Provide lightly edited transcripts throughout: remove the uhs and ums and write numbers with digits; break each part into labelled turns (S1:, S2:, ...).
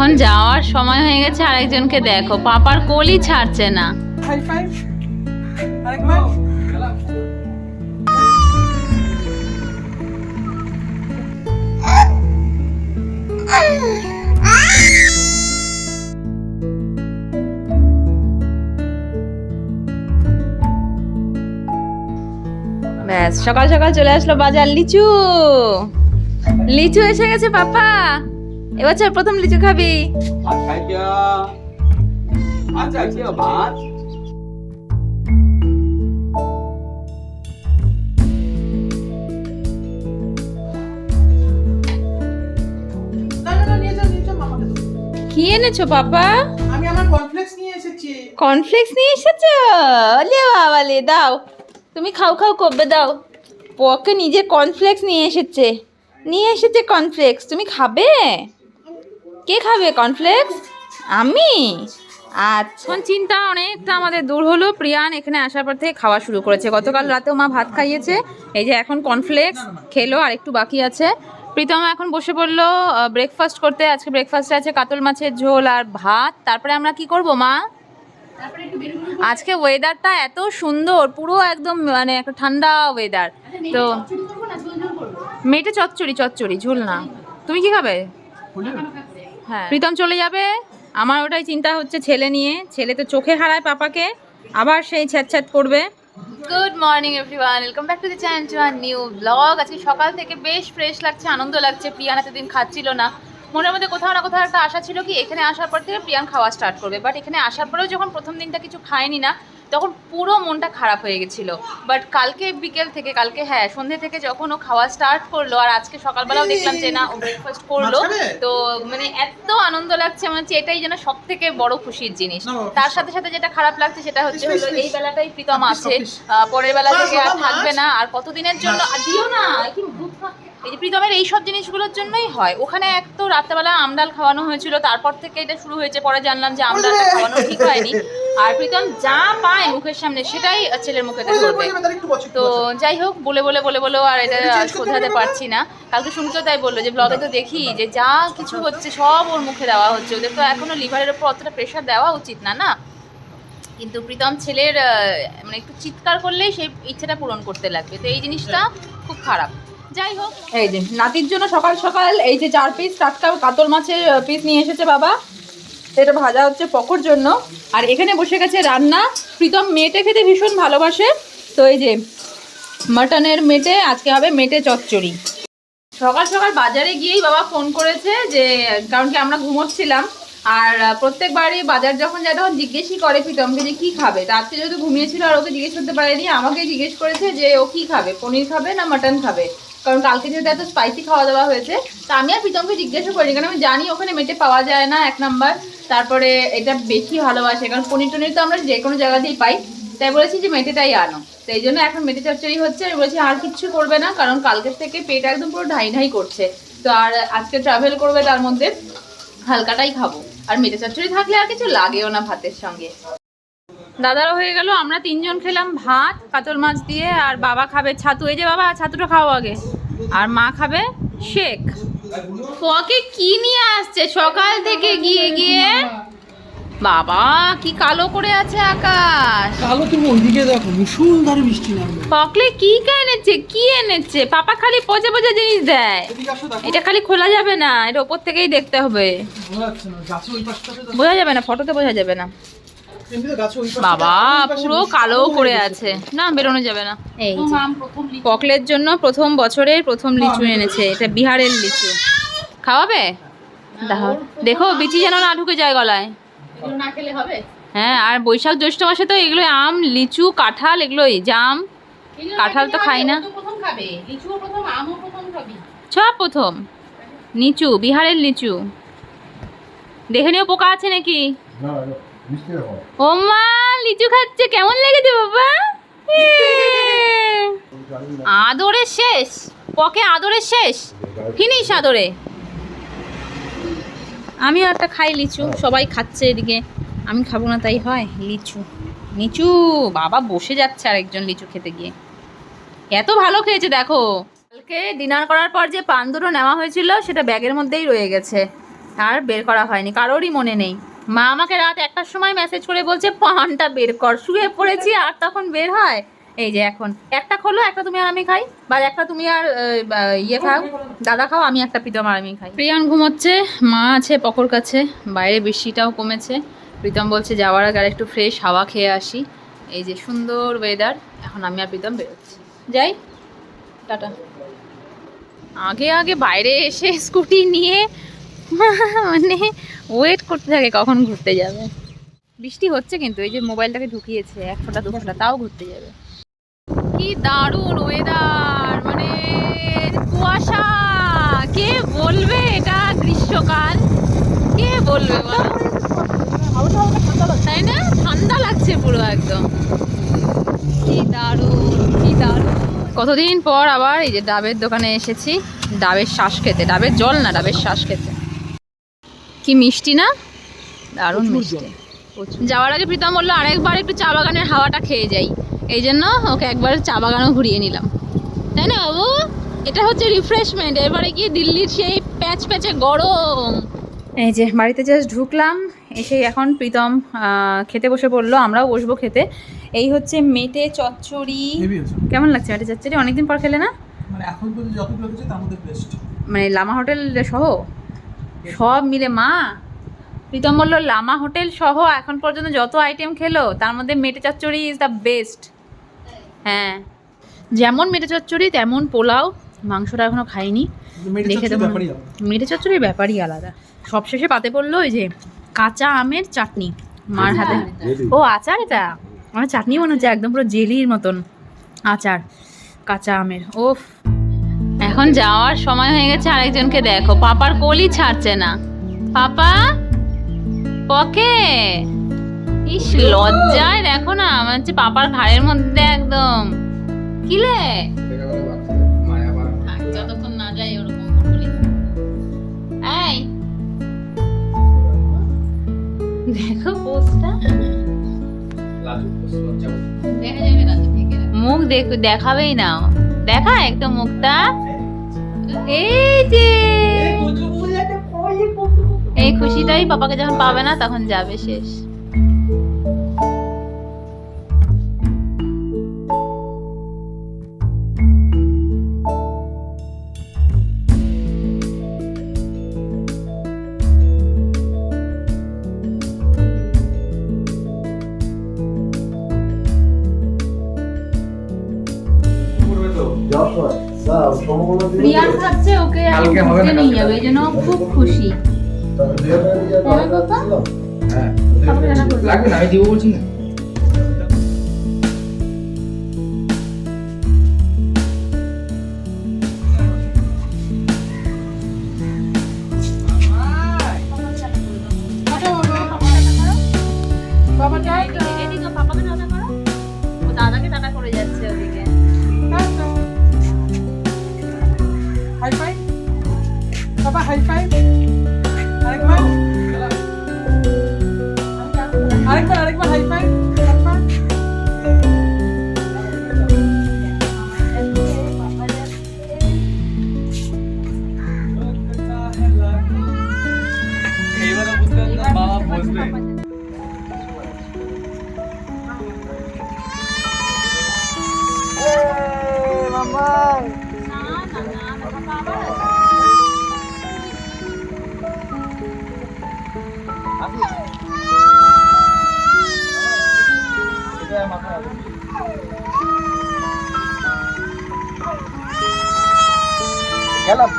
S1: এখন যাওয়ার সময় হয়ে গেছে, আরেকজনকে দেখো পাপার কোলই ছাড়ছে না।
S2: হাই ফাইভ আরেকবার।
S1: ব্যাস সকাল সকাল চলে আসলো বাজার। লিচু লিচু এসে গেছে পাপা, এবছর প্রথম লিচু খাবি।
S2: না না না, নিয়ে যাও নিয়ে যাও, মামাকে দাও।
S1: কি এনেছো পাপা?
S2: আমি আমার কর্নফ্লেক্স নিয়ে এসেছি।
S1: কর্নফ্লেক্স নিয়ে এসেছো? লে বাবা লে, দাও তুমি খাও খাও করবে, দাও। পকে নিজে কর্নফ্লেক্স নিয়ে এসেছে, নিয়ে এসেছে কর্নফ্লেক্স। তুমি খাবে? কে খাবে কর্নফ্লেক্স? আমি? আচ্ছা। চিন্তা অনেকটা আমাদের দূর হলো। প্রিয়ান এখানে আসার পর থেকে খাওয়া শুরু করেছে। গতকাল রাতেও মা ভাত খাইয়েছে, এই যে এখন কর্নফ্লেক্স খেলো, আর একটু বাকি আছে। প্রীতম এখন বসে পড়লো ব্রেকফাস্ট করতে। আজকে ব্রেকফাস্টে আছে কাতল মাছের ঝোল আর ভাত। তারপরে আমরা কি করব মা? আজকে ওয়েদারটা এত সুন্দর, পুরো একদম মানে একটা ঠান্ডা ওয়েদার। তো মেয়েটা চচ্চড়ি, চচ্চড়ি ঝোল না। তুমি কি খাবে? হ্যাঁ, প্রীতম চলে যাবে। আমার ওটাই চিন্তা হচ্ছে ছেলে নিয়ে। ছেলে তো চোখে হারায় পাপাকে, আবার সেই ছ্যাঁত করবে। Good morning everyone, welcome back to the channel to our new blog. আজকে সকাল থেকে বেশ ফ্রেশ লাগছে, আনন্দ লাগছে। প্রিয়ান এতদিন খাচ্ছিল না, মনের মধ্যে কোথাও না কোথাও একটা আশা ছিল কি এখানে আসার পর থেকে প্রিয়ান খাওয়া স্টার্ট করবে। বাট এখানে আসার পরেও যখন প্রথম দিনটা কিছু খায়নি না, তখন পুরো মনটা খারাপ হয়ে গেছিলো। বাট কালকে বিকেল থেকে, কালকে হ্যাঁ সন্ধ্যে থেকে যখন ও খাওয়া স্টার্ট করলো, আর আজকে সকালবেলাও দেখলাম যে না ও ব্রেকফাস্ট করলো, তো মানে এত আনন্দ লাগছে, মনে হচ্ছে এটাই যেন সব থেকে বড় খুশির জিনিস। তার সাথে সাথে যেটা খারাপ লাগছে সেটা হচ্ছে হলো এই বেলাটাই প্রীতম আছে, পরের বেলা থেকে আর থাকবে না। আর কতদিনের জন্য দিও না কি এই যে প্রীতমের এইসব জিনিসগুলোর জন্যই হয়। ওখানে এক তো রাত্রেবেলা আমডাল খাওয়ানো হয়েছিল, তারপর থেকে এটা শুরু হয়েছে। পরে জানলাম যে আমডালটা খাওয়ানো ঠিক হয়নি। আর প্রীতম যা পায় মুখের সামনে সেটাই ছেলের মুখে করবে। তো যাই হোক, বলে বলে বলে বলেও আর এটা শোধাতে পারছি না। কালকে শুনতেও তাই বললো যে ব্লগে তো দেখি যে যা কিছু হচ্ছে সব ওর মুখে দেওয়া হচ্ছে। ওদের তো এখনো লিভারের ওপর অতটা প্রেশার দেওয়া উচিত না, না? কিন্তু প্রীতম ছেলের মানে একটু চিৎকার করলেই সেই ইচ্ছেটা পূরণ করতে লাগবে। তো এই জিনিসটা খুব খারাপ। যাই হোক, এই যে নাতির জন্য সকাল সকাল এই যে 4 পিস টাটকা কাতল মাছের পিস নিয়ে এসেছে বাবা। এটা ভাজা হচ্ছে পকোর জন্য। আর এখানে বসে গেছে রান্না। প্রীতম মেটে খেতে ভীষণ ভালোবাসে, তো এই যে মাটনের মেটে, আজকে হবে মেটে চচ্চড়ি। সকাল সকাল বাজারে গিয়েই বাবা ফোন করেছে যে, কারণ কি আমরা ঘুমোচ্ছিলাম, আর প্রত্যেকবারই বাজার যখন যায় তখন জিজ্ঞেসই করে প্রীতমকে যে কী খাবে। তা আজকে যেহেতু ঘুমিয়েছিল আর ওকে জিজ্ঞেস করতে পারেনি, আমাকে জিজ্ঞেস করেছে যে ও কী খাবে, পনির খাবে না মাটন খাবে। কারণ কালকে যেহেতু এত স্পাইসি খাওয়া দাওয়া হয়েছে, তা আমি আর প্রীতমকে জিজ্ঞাসা করিনি, কারণ আমি জানি ওখানে মেটে পাওয়া যায় না 1 নাম্বার। তারপরে এটা বেশি ভালোবাসে, কারণ পনির টনির তো আমরা যে কোনো জায়গাতেই পাই। তাই বলেছি যে মেটেটাই আনো। তো এই জন্য এখন মেটে চচ্চড়ি হচ্ছে। আমি বলেছি আর কিচ্ছু করবে না, কারণ কালকের থেকে পেট একদম পুরো ঢাই ঢাই করছে। তো আর আজকে ট্রাভেল করবে, তার মধ্যে হালকাটাই খাবো। আর মেটে চচ্চড়ি থাকলে আর কিছু লাগেও না ভাতের সঙ্গে। দাদারও হয়ে গেল, আমরা 3 জন খেলাম ভাত কাতল মাছ দিয়ে। আর বাবা খাবে ছাতু। এই যে বাবা ছাতুটা খাও আগে। আর মা খাবে শেক। তোকে কি নিয়ে আসছে সকাল থেকে গিয়ে গিয়ে? বাবা কি কালো করে আছে আকাশ।
S2: কালো, তুমি ওইদিকে দেখো, ভীষণ ধারে বৃষ্টি নামবে।
S1: পকলে কি এনেছে, কি এনেছে? পাপা খালি পচে পচে জিনিস দেয়। এটা খালি খোলা যাবে না, এটা ওপর থেকেই দেখতে হবে। বোঝা যাবে না, ফটোতে বোঝা যাবে না। বাবা পুরো কালো করে আছে, না বেরোনো যাবে না। এই পকলের জন্য প্রথম বছরের প্রথম লিচু এনেছে, এটা বিহারের লিচু। খাওয়াবে? দেখো বিচি যেন না ঢুকে যায় গলায়। না খেলে হবে? হ্যাঁ, আর বৈশাখ জ্যৈষ্ঠ মাসে তো এগুলো আম লিচু কাঁঠাল, এগুলোই জাম। কাঁঠাল তো খাই না। সব প্রথম লিচু, বিহারের লিচু। দেখে নিও পোকা আছে নাকি। ও মা লিচু খাচ্ছে, কেমন লেগেছে বাবা? আদরে শেষ, পকে আদরে শেষ, ফিনিশ আদরে। আমিও একটা খাই লিচু, সবাই খাচ্ছে এদিকে, আমি খাবো না তাই হয়? লিচু লিচু, বাবা বসে যাচ্ছে আরেকজন লিচু খেতে গিয়ে। এত ভালো খেয়েছে দেখো। কালকে ডিনার করার পর যে পান দুটো নেওয়া হয়েছিল সেটা ব্যাগের মধ্যেই রয়ে গেছে। আর বের করা হয়নি, কারোরই মনে নেই। মা আমাকে রাত 1টার সময় মেসেজ করে বলছে পানটা বের কর, শুয়ে পড়েছি আর তখন বের হয়। এই যে এখন একটা খোলো, একটা তুমি আর আমি খাই, বা একটা তুমি আর ইয়ে খাও, দাদা খাও, আমি একটা প্রীতম আর আমি খাই। প্রিয়ান ঘুমোচ্ছে, মা আছে পকর কাছে, বাইরে বৃষ্টিটাও কমেছে। প্রীতম বলছে যাওয়ার আগে আর একটু ফ্রেশ হাওয়া খেয়ে আসি। এই যে সুন্দর ওয়েদার, এখন আমি আর প্রীতম বেরোচ্ছি, যাই, টাটা। আগে আগে বাইরে এসে স্কুটি নিয়ে মানে ওয়েট করতে থাকে কখন ঘুরতে যাবে। বৃষ্টি হচ্ছে কিন্তু এই যে মোবাইলটাকে ঢুকিয়েছে 1 ফোঁটা 2 ফোঁটা, তাও ঘুরতে যাবে। কি দারুণ ওয়েদার, মানে কুয়াশা, কে বলবে এটা গ্রীষ্মকাল, কে বলবে বলো, তাই না? ঠান্ডা লাগছে পুরো একদম, কি দারুণ, কি দারুণ। কতদিন পর আবার এই যে ডাবের দোকানে এসেছি, ডাবের শ্বাস খেতে, ডাবের জল না, ডাবের শ্বাস খেতে। কি মিষ্টি না, দারুণ মিষ্টি। যাওয়ার আগে প্রীতম বললো আরেকবার একটু চা বাগানের হাওয়াটা খেয়ে যাই, এই জন্য ওকে একবার চা বাগানও ঘুরিয়ে নিলাম, তাই না বাবু? এটা হচ্ছে রিফ্রেশমেন্ট, এবারে গিয়ে দিল্লির সেই প্যাচ প্যাচে গরম। এই যে বাড়িতে জাস্ট ঢুকলাম, এসে এখন প্রীতম খেতে বসে পড়লো, আমরাও বসবো খেতে। এই হচ্ছে মেটে চচ্চড়ি। কেমন লাগছে মেটে চচ্চড়ি? অনেকদিন পর খেলে না?
S2: মানে এখন পর্যন্ত যতগুলো হয়েছে তার মধ্যে বেস্ট,
S1: মানে লামা হোটেল সহ সব মিলে। মা প্রীতম বললো লামা হোটেল সহ এখন পর্যন্ত যত আইটেম খেলো তার মধ্যে মেটে চচ্চড়ি ইজ দ্য বেস্ট। হ্যাঁ, যেমন মেটে চচ্চড়ি তেমন পোলাও, মাংসটা এখনো খাইনি, দেখে তো মেটে চচ্চড়ির ব্যাপারই আলাদা। সবশেষে পাতে পড়লো ওই যে কাঁচা আমের চাটনি মার হাতে। ও আচার, এটা আমার চাটনি মনে হচ্ছে একদম পুরো জেলির মতন আচার কাঁচা আমের। ওফ, এখন যাওয়ার সময় হয়ে গেছে। আরেকজনকে দেখো, পাপার কোলই ছাড়ছে না। পাপা পকে, ইস লজ্জায় দেখো না, আমার হচ্ছে পাপার ঘাড়ের মধ্যে একদম। কিলে যতক্ষণ না যাই ওরকম করি। এই দেখো পোস্টটা, মুখ দেখাবেই না, দেখা একটু মুখটা। এই যে এই খুশিটাই পাপাকে যখন পাবে না তখন যাবে শেষ। প্রিয়ান খাচ্ছে, ওকে ঘুরতে নিয়ে যাবে, এই জন্য খুব খুশি।
S3: লাগবে না, আমি দিব বলছি না।
S1: দাদাকে টাটা করে যাচ্ছে ওদিকে।
S2: হাই ফাইভ বাবা, হাই ফাইভ। আরেকবার আরেকবার আরেকবার হাই ফাইভ। এইবারে বুঝতে পারলাম বাবা বসবে। মামা গেলাম।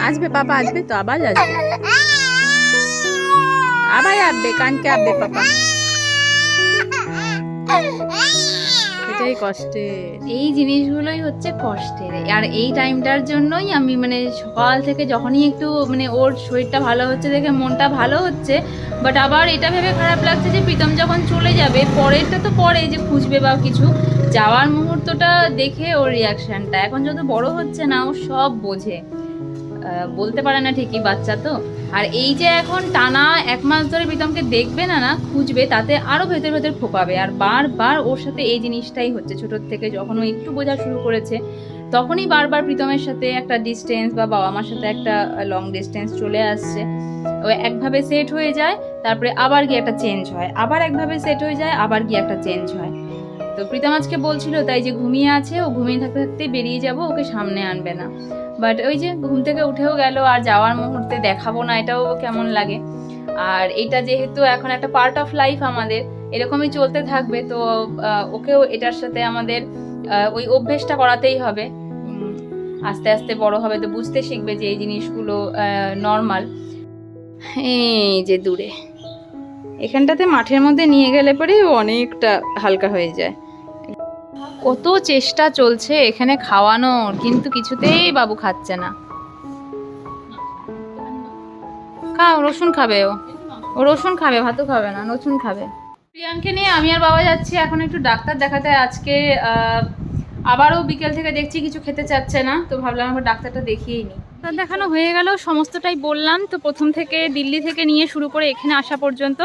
S1: আসবে পাপা, আসবে তো, আবার আসবে, আবার আসবে, কানকে আসবে পাপা। এটাই কষ্টের, এই জিনিসগুলোই হচ্ছে কষ্টের। আর এই টাইমটার জন্যই আমি মানে সকাল থেকে যখনই একটু মানে ওর শরীরটা ভালো হচ্ছে দেখে মনটা ভালো হচ্ছে, বাট আবার এটা ভেবে খারাপ লাগছে যে প্রীতম যখন চলে যাবে, পরেরটা তো পরে যে খুঁজবে বা কিছু, যাওয়ার মুহূর্তটা দেখে ওর রিয়াকশনটা, এখন যত বড় হচ্ছে না ও সব বোঝে। বলতে পারে না ঠিকই, বাচ্চা তো। আর এই যে এখন টানা 1 মাস ধরে প্রীতমকে দেখবে না না খুঁজবে, তাতে আরও ভেতর ভেতর ফোপাবে। আর বারবার ওর সাথে এই জিনিসটাই হচ্ছে। ছোটোর থেকে যখন ও একটু বোঝা শুরু করেছে তখনই বারবার প্রীতমের সাথে একটা ডিস্টেন্স বা বাবা মার সাথে একটা লং ডিস্টেন্স চলে আসছে। ও একভাবে সেট হয়ে যায়, তারপরে আবার গিয়ে একটা চেঞ্জ হয়, আবার একভাবে সেট হয়ে যায়, আবার গিয়ে একটা চেঞ্জ হয়। তো প্রীতম আজকে বলছিল তাই যে ঘুমিয়ে আছে, ও ঘুমিয়ে থাকতে থাকতে বেরিয়ে যাব, ওকে সামনে আনবে না। বাট ওই যে ঘুম থেকে উঠেও গেল, আর যাওয়ার মুহূর্তে দেখাবো না, এটাও কেমন লাগে। আর এটা যেহেতু এখন একটা পার্ট অফ লাইফ আমাদের, এরকমই চলতে থাকবে, তো ওকেও এটার সাথে আমাদের ওই অভ্যেসটা করাতেই হবে। আস্তে আস্তে বড় হবে তো বুঝতে শিখবে যে এই জিনিসগুলো নর্মাল। এই যে দূরে এখানটাতে মাঠের মধ্যে নিয়ে গেলে পরে অনেকটা হালকা হয়ে যায়। কত চেষ্টা চলছে এখানে খাওয়ানোর, কিন্তু কিছুতেই বাবু খাচ্ছে না। খাও, রসুন খাবে, ও রসুন খাবে, ভাতও খাবে না, রসুন খাবে। প্রিয়ানকে নিয়ে আমি আর বাবা যাচ্ছি এখন একটু ডাক্তার দেখাতে। আজকে আবারও বিকেল থেকে দেখছি কিছু খেতে চাচ্ছে না, তো ভাবলাম আমার ডাক্তারটা দেখিয়েই নিই। ডাক্তার দেখানো হয়ে গেল, সমস্তটাই বললাম। তো প্রথম থেকে দিল্লি থেকে নিয়ে শুরু করে এখানে আসা পর্যন্ত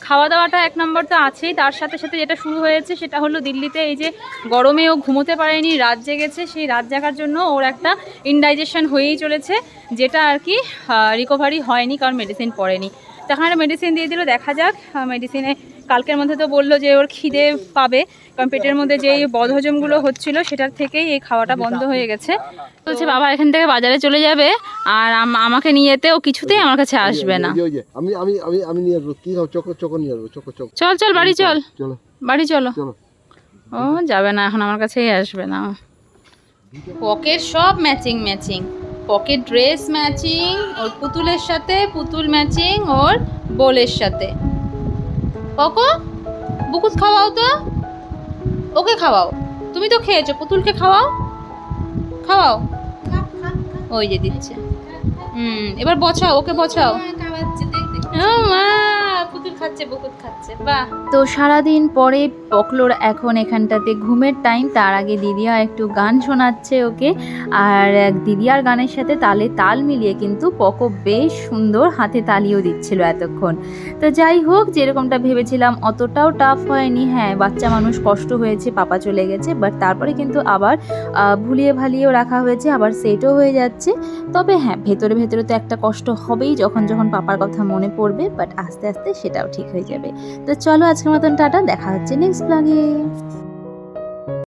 S1: খাওয়া দাওয়াটা 1 নম্বর তো আছেই, তার সাথে সাথে যেটা শুরু হয়েছে সেটা হলো দিল্লিতে এই যে গরমে ও ঘুমোতে পারেনি, রাত জেগেছে। সেই রাত জাগার জন্য ওর একটা ইনডাইজেশন হয়েই চলেছে, যেটা আর কি রিকভারি হয়নি, কারণ মেডিসিন পড়েনি। তখন একটা মেডিসিন দিয়ে দিল, দেখা যাক। মেডিসিনে কালকের মধ্যে তো বললো যে ওর খিদে পাবে, কারণ পেটের মধ্যে যেই বদহজমগুলো হচ্ছিল সেটার থেকেই এই খাওয়াটা বন্ধ হয়ে গেছে। বলছে বাবা এখান থেকে বাজারে চলে যাবে, আর আমাকে নিয়ে যেতে ও কিছুতেই আমার কাছে আসবে না।
S3: আমি আমি আমি আমি নিয়ে আসবো, কি খাও? চকো নিয়ে আসবো, চকো।
S1: চল চল বাড়ি চল,
S3: চলো
S1: বাড়ি চলো।
S3: চলো।
S1: ও যাবে না এখন, আমার কাছেই আসবে না। পকেট সব matching matching, pocket dress matching, ওর পুতুলের সাথে পুতুল ম্যাচিং, ওর বোলের সাথে। পকো বুকুত খাওয়াও তো, ওকে খাওয়াও, তুমি তো খেয়েছো, পুতুলকে খাওয়াও, খাওয়াও। ওই যে দিচ্ছে। এবার বছাও, ওকে বছাও। ও মা, পুতুল খাচ্ছে, বুকুত খাচ্ছে, বাহ। তো সারাদিন পরে পকলোর এখন এখানটাতে ঘুমের টাইম, তার আগে দিদিয়া একটু গান শোনাচ্ছে ওকে। আর দিদিয়ার গানের সাথে তালে তাল মিলিয়ে কিন্তু পকো বেশ সুন্দর হাতে তালিও দিচ্ছিল এতক্ষণ। তো যাই হোক, যেরকমটা ভেবেছিলাম অতটাও টাফ হয়নি। হ্যাঁ, বাচ্চা মানুষ, কষ্ট হয়েছে, পাপা চলে গেছে, বাট তারপরে কিন্তু আবার ভুলিয়ে ভালিয়েও রাখা হয়েছে, আবার সেটও হয়ে যাচ্ছে। তবে হ্যাঁ, ভেতরে ভেতরে তো একটা কষ্ট হবেই যখন যখন পাপার কথা মনে পড়বে, বাট আস্তে আস্তে সেটাও ঠিক হয়ে যাবে। তো চলো আজকের মতন টাটা, দেখা হচ্ছে নেক্সট ব্লগে।